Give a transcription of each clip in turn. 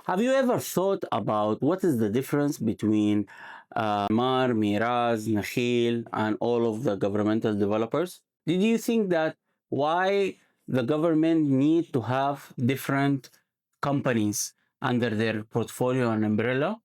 Have you ever thought about what is the difference between Emaar, Meraas, Nakheel, and all of the governmental developers? Did you think that why the government need to have different companies under their portfolio and umbrella?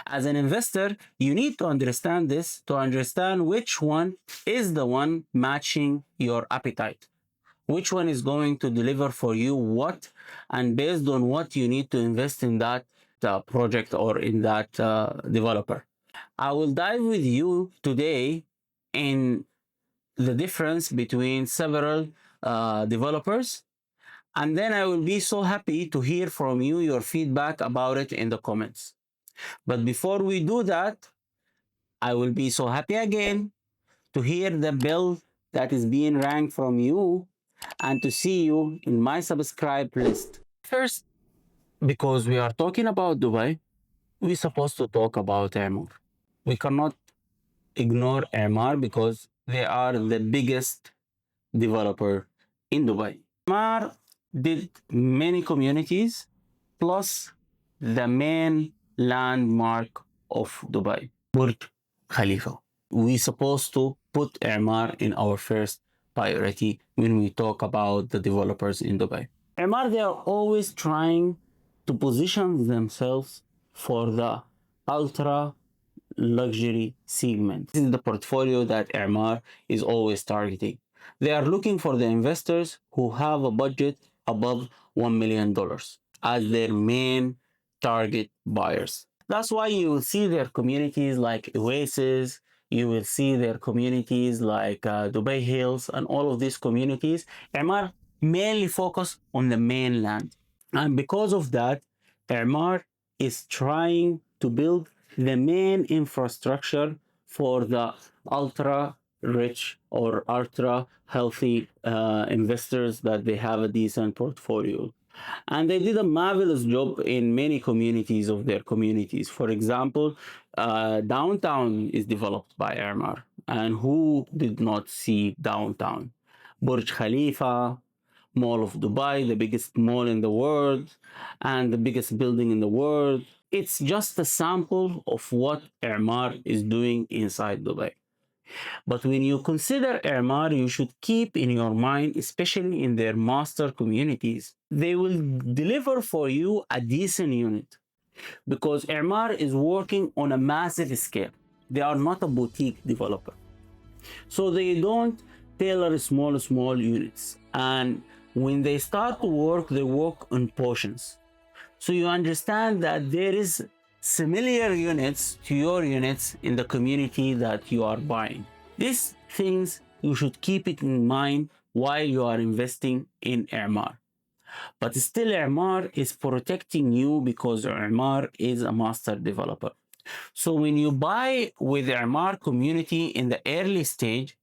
As an investor, you need to understand this to understand which one is the one matching your appetite. Which one is going to deliver for you what, and based on what you need to invest in that project or in that developer. I will dive with you today in the difference between several developers, and then I will be so happy to hear from you your feedback about it in the comments. But before we do that, I will be so happy again to hear the bell that is being rang from you and to see you in my subscribe list. First, because we are talking about Dubai, we're supposed to talk about Emaar. We cannot ignore Emaar because they are the biggest developer in Dubai. Emaar did many communities plus the main landmark of Dubai, Burj Khalifa. We supposed to put Emaar in our first priority when we talk about the developers in Dubai. Emaar, they are always trying to position themselves for the ultra luxury segment. This is the portfolio that Emaar is always targeting. They are looking for the investors who have a budget above $1 million as their main target buyers. That's why you will see their communities like Oasis, you will see their communities like Dubai Hills, and all of these communities. Emaar mainly focus on the mainland. And because of that, Emaar is trying to build the main infrastructure for the ultra rich or ultra healthy investors that they have a decent portfolio. And they did a marvelous job in many communities of their communities. For example, downtown is developed by Emaar. And who did not see downtown? Burj Khalifa, Mall of Dubai, the biggest mall in the world, and the biggest building in the world. It's just a sample of what Emaar is doing inside Dubai. But when you consider Emaar, you should keep in your mind, especially in their master communities, they will deliver for you a decent unit because Emaar is working on a massive scale. They are not a boutique developer. So they don't tailor small units. And when they start to work, they work on portions. So you understand that there is similar units to your units in the community that you are buying. These things you should keep it in mind while you are investing in Emaar. But still Emaar is protecting you because Emaar is a master developer. So when you buy with Emaar community in the early stage,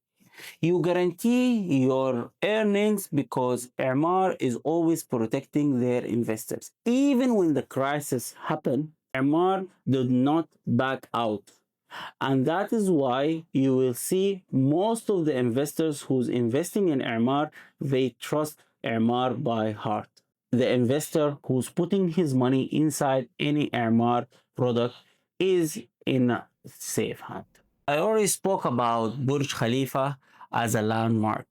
you guarantee your earnings because Emaar is always protecting their investors. Even when the crisis happened, Emaar did not back out. And that is why you will see most of the investors who's investing in Emaar, they trust Emaar by heart. The investor who's putting his money inside any Emaar product is in a safe hand. I already spoke about Burj Khalifa as a landmark,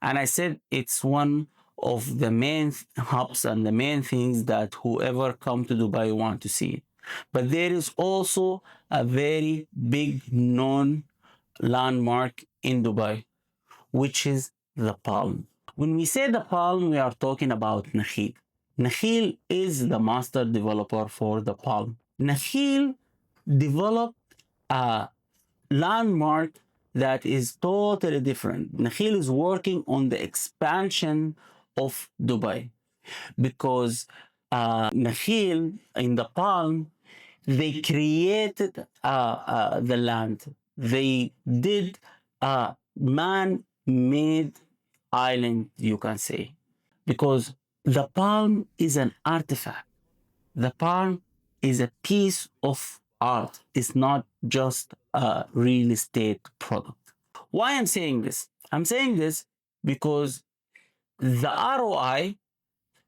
and I said it's one of the main hubs and the main things that whoever come to Dubai want to see. But there is also a very big known landmark in Dubai, which is the Palm. When we say the Palm, we are talking about Nakheel. Nakheel is the master developer for the Palm. Nakheel developed a landmark that is totally different. Nakheel is working on the expansion of Dubai because Nakheel in the Palm, they created the land. They did a man-made island, you can say. because the palm is an artifact. The palm is a piece of art. It's not just a real estate product. Why I'm saying this? I'm saying this because the ROI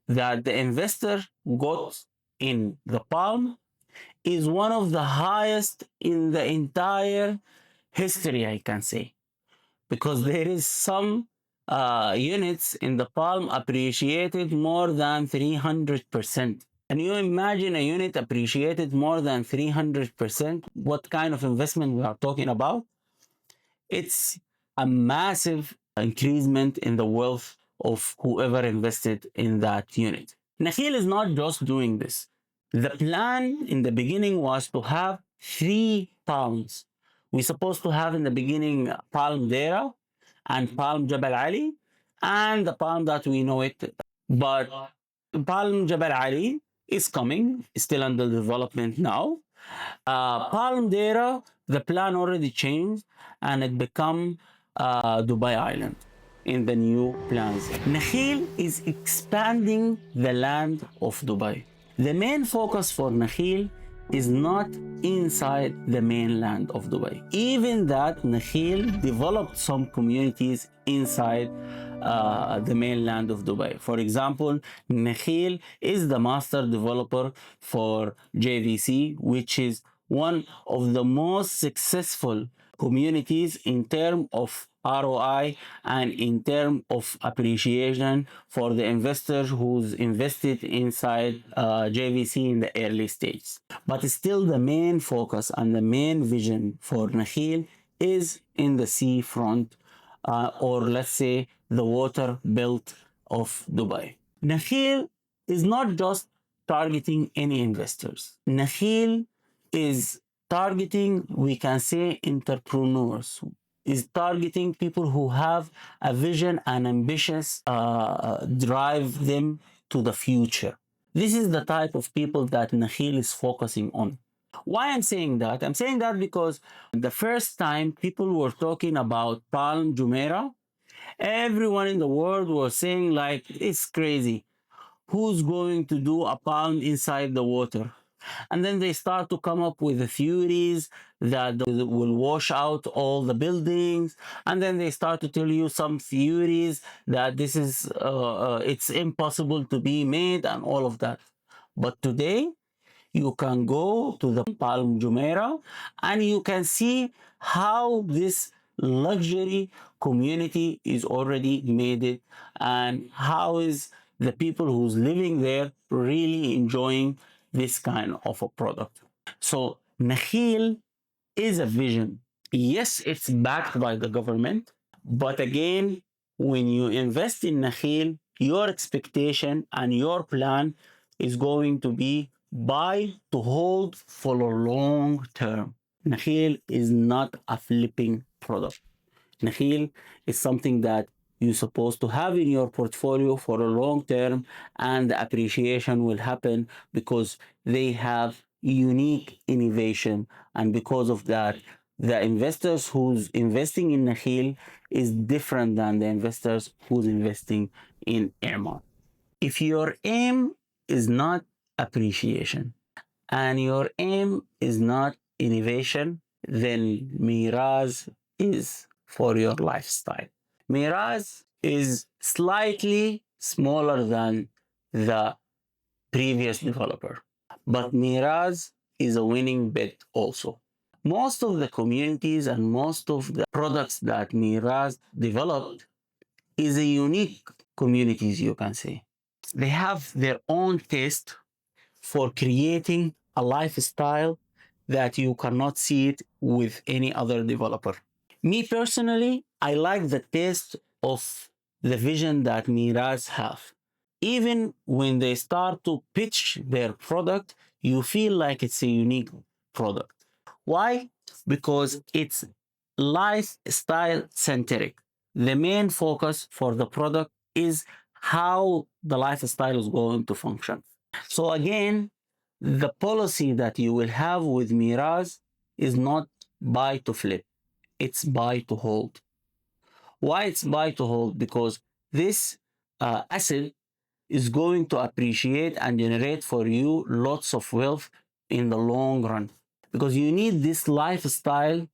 that the investor got in the palm is one of the highest in the entire history, I can say, because there is some units in the palm appreciated more than 300%. Can you imagine a unit appreciated more than 300%? What kind of investment we are talking about? It's a massive increasement in the wealth of whoever invested in that unit. Nakheel is not just doing this. The plan in the beginning was to have three palms. We're supposed to have in the beginning Palm Dera and Palm Jabal Ali and the palm that we know it. But Palm Jabal Ali is coming, still under development now. Palm Dera, the plan already changed and it become Dubai Island in the new plans. Nakheel is expanding the land of Dubai. The main focus for Nakheel is not inside the mainland of Dubai. Even that, Nakheel developed some communities inside the mainland of Dubai. For example, Nakheel is the master developer for JVC, which is one of the most successful communities in terms of ROI and in terms of appreciation for the investors who's invested inside JVC in the early stage. But still the main focus and the main vision for Nakheel is in the seafront or let's say the water belt of Dubai. Nakheel is not just targeting any investors. Nakheel is targeting, we can say, entrepreneurs, is targeting people who have a vision and ambitious drive them to the future. This is the type of people that Nakheel is focusing on. Why I'm saying that? I'm saying that because the first time people were talking about Palm Jumeirah, everyone in the world was saying like it's crazy. Who's going to do a palm inside the water? And then they start to come up with the theories that will wash out all the buildings. And then they start to tell you some theories that this is it's impossible to be made and all of that. But today you can go to the Palm Jumeirah and you can see how this luxury community is already made it and how is the people who's living there really enjoying this kind of a product. So Nakheel is a vision. Yes, it's backed by the government, but again, when you invest in Nakheel, your expectation and your plan is going to be buy to hold for a long term. Nakheel is not a flipping product. Nakheel is something that you're supposed to have in your portfolio for a long term, and the appreciation will happen because they have unique innovation. And because of that, the investors who's investing in Nakheel is different than the investors who's investing in Emaar. If your aim is not appreciation and your aim is not innovation, then Meraas is for your lifestyle. Meraas is slightly smaller than the previous developer, but Meraas is a winning bet also. Most of the communities and most of the products that Meraas developed is a unique communities, you can say. They have their own taste for creating a lifestyle that you cannot see it with any other developer. Me personally, I like the taste of the vision that Miraz have. Even when they start to pitch their product, you feel like it's a unique product. Why? Because it's lifestyle centric. The main focus for the product is how the lifestyle is going to function. So again, the policy that you will have with Miraz is not buy to flip, it's buy to hold. Why it's buy to hold? Because this asset is going to appreciate and generate for you lots of wealth in the long run, because you need this lifestyle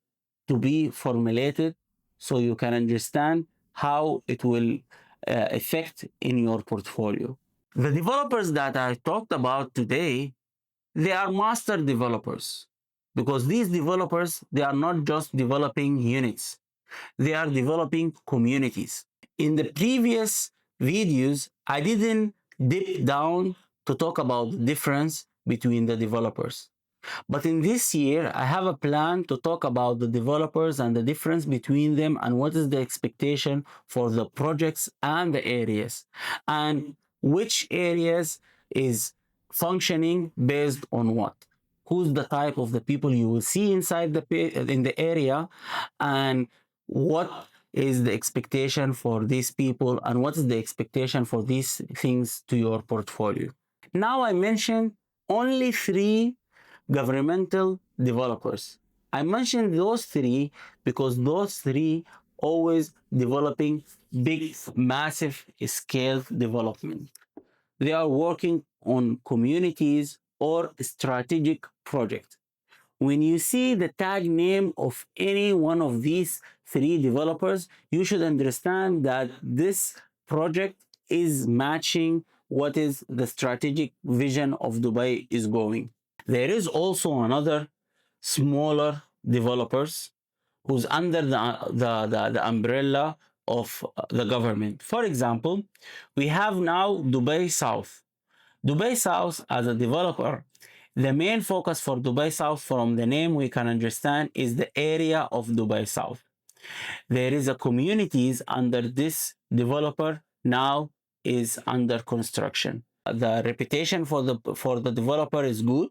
to be formulated so you can understand how it will affect in your portfolio. The developers that I talked about today, they are master developers, because these developers, they are not just developing units, they are developing communities. In the previous videos, I didn't dip down to talk about the difference between the developers. But in this year, I have a plan to talk about the developers and the difference between them, and what is the expectation for the projects and the areas, and which areas is functioning based on what. Who's the type of the people you will see inside in the area, and what is the expectation for these people, and what is the expectation for these things to your portfolio. Now I mentioned only three governmental developers. I mentioned those three because those three always developing big, massive scale development. They are working on communities or strategic projects. When you see the tag name of any one of these three developers, you should understand that this project is matching what is the strategic vision of Dubai is going. There is also another smaller developers who's under the umbrella of the government. For example, we have now Dubai South. Dubai South as a developer, the main focus for Dubai South, from the name we can understand, is the area of Dubai South. There is a communities under this developer now is under construction. The reputation for the developer is good.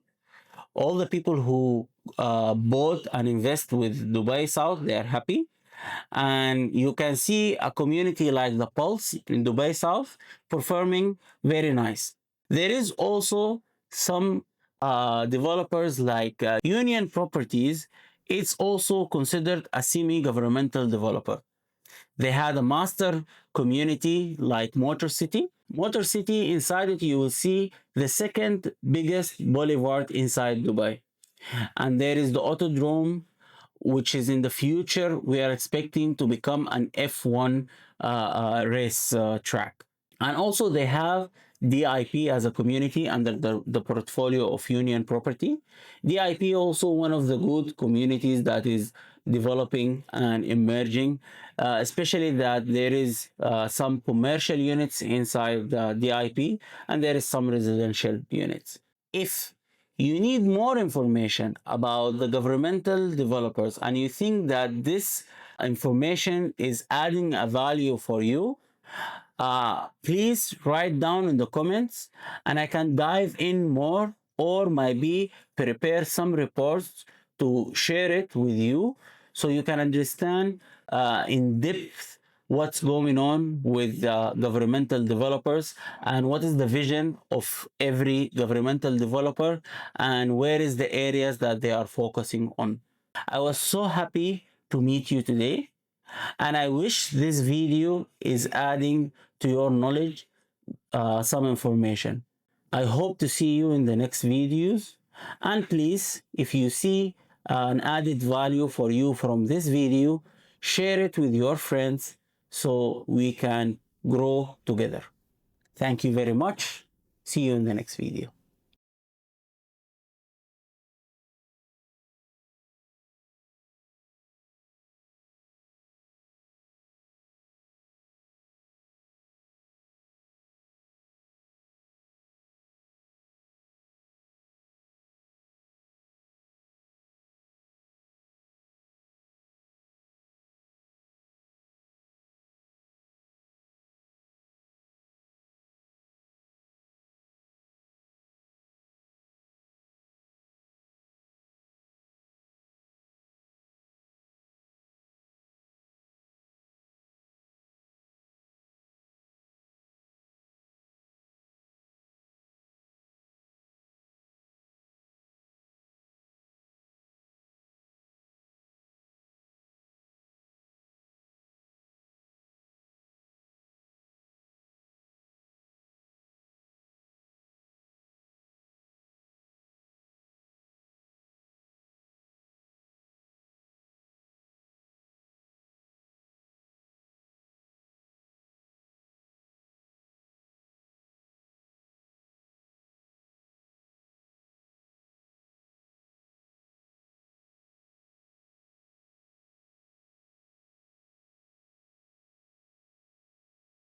All the people who bought and invest with Dubai South, they are happy. And you can see a community like the Pulse in Dubai South performing very nice. There is also some developers like Union Properties. It's also considered a semi-governmental developer. They had a master community like Motor City. Motor City, inside it, you will see the second biggest boulevard inside Dubai. And there is the Autodrome, which is in the future, we are expecting to become an F1 race track. And also they have DIP as a community under the portfolio of Union Property. DIP also one of the good communities that is developing and emerging, especially that there is some commercial units inside the DIP, and there is some residential units. If you need more information about the governmental developers and you think that this information is adding a value for you, please write down in the comments and I can dive in more, or maybe prepare some reports to share it with you so you can understand in depth what's going on with governmental developers, and what is the vision of every governmental developer, and where is the areas that they are focusing on. I was so happy to meet you today, and I wish this video is adding to your knowledge some information. I hope to see you in the next videos. And please, if you see an added value for you from this video, share it with your friends so we can grow together. Thank you very much. See you in the next video.